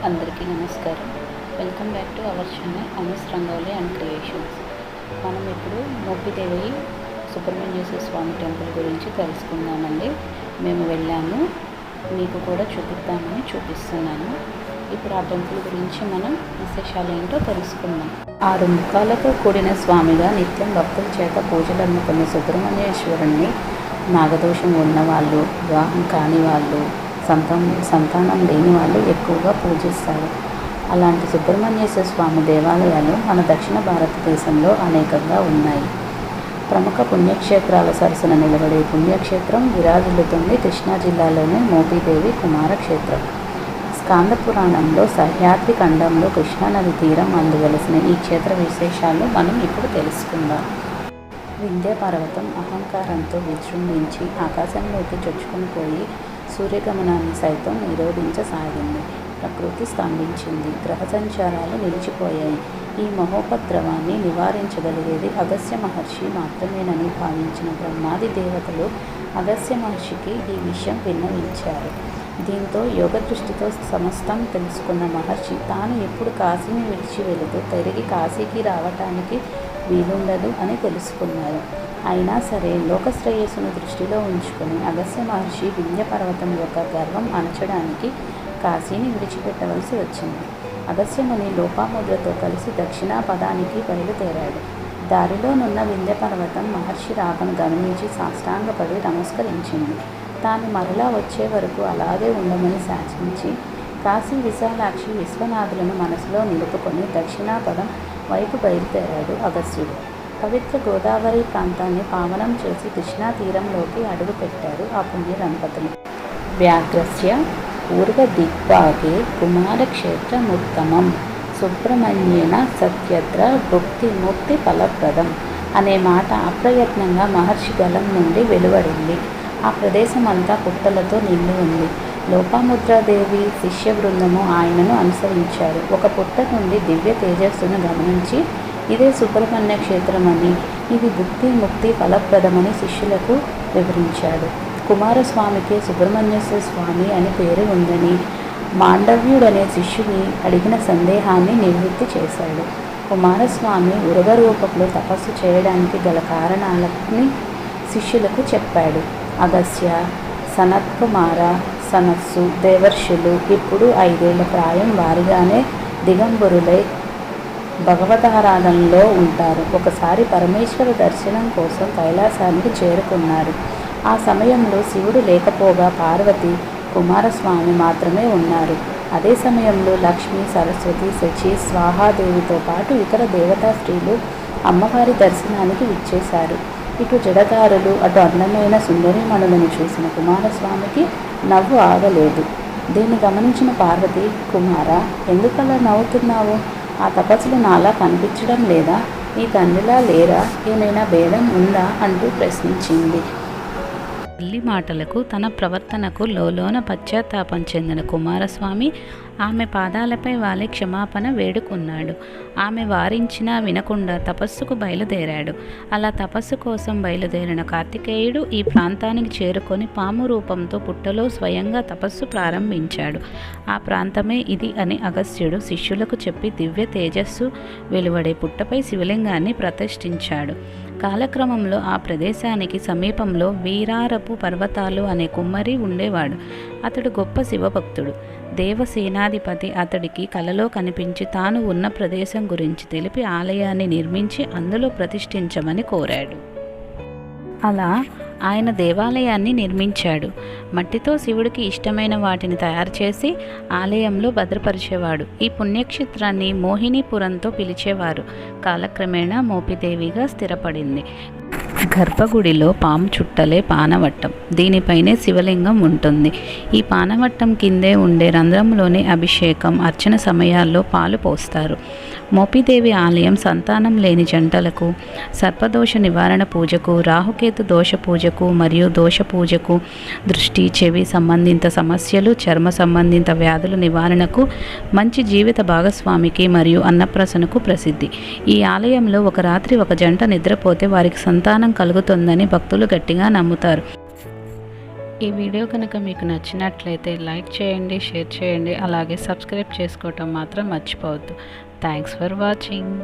అందరికీ నమస్కారం. Welcome back to our channel Anas rangoli and creations. మనం ఇప్పుడు మోపిదేవి సుబ్రహ్మణ్యేశ్వర స్వామి టెంపుల్ గురించి తెలుసుకుందామండి. మేము వెళ్ళాము, మీకు కూడా చూపిస్తున్నాను. ఇప్పుడు ఆ టెంపుల్ గురించి మనం విశేషాలు ఏంటో తెలుసుకుందాం. 6 ముఖాలతో కూడిన స్వామిగా నిత్యం భక్తుల చేత పూజలు అందుకున్న సుబ్రహ్మణ్యేశ్వరుణ్ణి నాగదోషం ఉన్నవాళ్ళు, వివాహం కాని వాళ్ళు, సంతానం లేని వాళ్ళు ఎక్కువగా పూజిస్తారు. అలాంటి సుబ్రహ్మణ్యేశ్వర స్వామి దేవాలయాలు మన దక్షిణ భారతదేశంలో అనేకంగా ఉన్నాయి. ప్రముఖ పుణ్యక్షేత్రాల సరసన నిలబడే పుణ్యక్షేత్రం విరాజిల్లుతుంది కృష్ణా జిల్లాలోని మోపిదేవి కుమారక్షేత్రం. స్కాంద పురాణంలో సహ్యాద్రి ఖండంలో కృష్ణానది తీరం అందువలసిన ఈ క్షేత్ర విశేషాలు మనం ఇప్పుడు తెలుసుకుందాం. వింధ్య పర్వతం అహంకారంతో విజృంభించి ఆకాశంలోకి చొచ్చుకొని పోయి సూర్యగమనాన్ని సైతం నిరోధించసాగింది. ప్రకృతి స్తంభించింది. గ్రహ సంచారాలు నిలిచిపోయాయి. ఈ మహోపద్రవాన్ని నివారించగలిగేది అగస్త్య మహర్షి మాత్రమేనని భావించిన బ్రహ్మాది దేవతలు అగస్త్య మహర్షికి ఈ విషయం విన్నవించారు. దీంతో యోగ దృష్టితో సమస్తం తెలుసుకున్న మహర్షి తాను ఎప్పుడు కాశీని విడిచి వెళుతూ తిరిగి కాశీకి రావటానికి వీలుండదు అని తెలుసుకున్నారు. అయినా సరే లోకశ్రేయస్సును దృష్టిలో ఉంచుకొని అగస్త్య మహర్షి వింధ్య పర్వతం యొక్క గర్వం అణచడానికి కాశీని విడిచిపెట్టవలసి వచ్చింది. అగస్త్యముని లోపాముద్రతో కలిసి దక్షిణాపదానికి బయలుదేరాడు. దారిలోనున్న వింధ్య పర్వతం మహర్షి రాకను గమనించి సాష్టాంగపడి నమస్కరించింది. తాను మరలా వచ్చే వరకు అలాగే ఉండమని శాసించి కాశీ విశాలాక్షి విశ్వనాథులను మనసులో నిలుపుకొని దక్షిణాపదం వైపు బయలుదేరాడు అగస్త్యుడు. పవిత్ర గోదావరి ప్రాంతాన్ని పావనం చేసి కృష్ణా తీరంలోకి అడుగుపెట్టారు ఆ పుణ్య దంపతులు. వ్యాఘ్రస్య పూర్వ దిగ్భాగే కుమారక్షేత్రముత్తమం సుబ్రహ్మణ్యేన సత్యత్ర ముక్తి ఫలప్రదం అనే మాట అప్రయత్నంగా మహర్షి గలం నుండి వెలువడింది. ఆ ప్రదేశం అంతా పుట్టలతో నిండి ఉంది. లోపాముద్రాదేవి శిష్య బృందము ఆయనను అనుసరించారు. ఒక పుట్ట నుండి దివ్య తేజస్సును గమనించి ఇదే సుబ్రహ్మణ్య క్షేత్రమని, ఇది ముక్తి ఫలప్రదమని శిష్యులకు వివరించాడు. కుమారస్వామికి సుబ్రహ్మణ్యేశ్వర స్వామి అని పేరు ఉందని మాండవ్యుడనే శిష్యుని అడిగిన సందేహాన్ని నివృత్తి చేశాడు. కుమారస్వామి ఉరగ రూపంలో తపస్సు చేయడానికి గల కారణాలని శిష్యులకు చెప్పాడు. అగస్త్య, సనత్కుమార, సనస్సు దేవర్షులు ఇప్పుడు 5 ఏళ్ల ప్రాయం వారిగానే దిగంబరులై భగవతారాధనలో ఉంటారు. ఒకసారి పరమేశ్వర దర్శనం కోసం కైలాసానికి చేరుకున్నారు. ఆ సమయంలో శివుడు లేకపోగా పార్వతి, కుమారస్వామి మాత్రమే ఉన్నారు. అదే సమయంలో లక్ష్మి, సరస్వతి, శచి, స్వాహాదేవితో పాటు ఇతర దేవతా స్త్రీలు అమ్మవారి దర్శనానికి విచ్చేశారు. ఇటు జడదారులు, అటు అందమైన సుందరీమణులను చూసిన కుమారస్వామికి నవ్వు ఆగలేదు. దీన్ని గమనించిన పార్వతి, కుమార, ఎందుకలా నవ్వుతున్నావు? ఆ తపస్సులు నాలా కనిపించడం లేదా? నీ తండ్రిలా లేరా? ఏమైనా భేదం ఉందా అంటూ ప్రశ్నించింది. తల్లి మాటలకు, తన ప్రవర్తనకు లోలోన పశ్చాత్తాపం చెందిన కుమారస్వామి ఆమె పాదాలపై వాలి క్షమాపణ వేడుకున్నాడు. ఆమె వారించినా వినకుండా తపస్సుకు బయలుదేరాడు. అలా తపస్సు కోసం బయలుదేరిన కార్తికేయుడు ఈ ప్రాంతానికి చేరుకొని పాము రూపంతో పుట్టలో స్వయంగా తపస్సు ప్రారంభించాడు. ఆ ప్రాంతమే ఇది అని అగస్త్యుడు శిష్యులకు చెప్పి దివ్య తేజస్సు వెలువడే పుట్టపై శివలింగాన్ని ప్రతిష్ఠించాడు. కాలక్రమంలో ఆ ప్రదేశానికి సమీపంలో వీరారపు పర్వతాలు అనే కుమ్మరి ఉండేవాడు. అతడు గొప్ప శివభక్తుడు. దేవసేనాధిపతి అతడికి కలలో కనిపించి తాను ఉన్న ప్రదేశం గురించి తెలిపి ఆలయాన్ని నిర్మించి అందులో ప్రతిష్ఠించమని కోరాడు. అలా ఆయన దేవాలయాన్ని నిర్మించాడు. మట్టితో శివుడికి ఇష్టమైన వాటిని తయారు చేసి ఆలయంలో భద్రపరిచేవాడు. ఈ పుణ్యక్షేత్రాన్ని మోహినీపురంతో పిలిచేవారు. కాలక్రమేణా మోపిదేవిగా స్థిరపడింది. గర్భగుడిలో పాము చుట్టలే పానవట్టం. దీనిపైనే శివలింగం ఉంటుంది. ఈ పానవట్టం కిందే ఉండే రంధ్రంలోనే అభిషేకం, అర్చన సమయాల్లో పాలు పోస్తారు. మోపిదేవి ఆలయం సంతానం లేని జంటలకు, సర్పదోష నివారణ పూజకు, రాహుకేతు దోష పూజకు మరియు దోష పూజకు, దృష్టి, చెవి సంబంధిత సమస్యలు, చర్మ సంబంధిత వ్యాధుల నివారణకు, మంచి జీవిత భాగస్వామికి మరియు అన్నప్రాసనకు ప్రసిద్ధి. ఈ ఆలయంలో ఒక రాత్రి ఒక జంట నిద్రపోతే వారికి సంతానం కలుగుతుందని భక్తులు గట్టిగా నమ్ముతారు. ఈ వీడియో కనుక మీకు నచ్చినట్లయితే లైక్ చేయండి, షేర్ చేయండి, అలాగే సబ్స్క్రైబ్ చేసుకోవటం మాత్రం మర్చిపోవద్దు. Thanks for watching.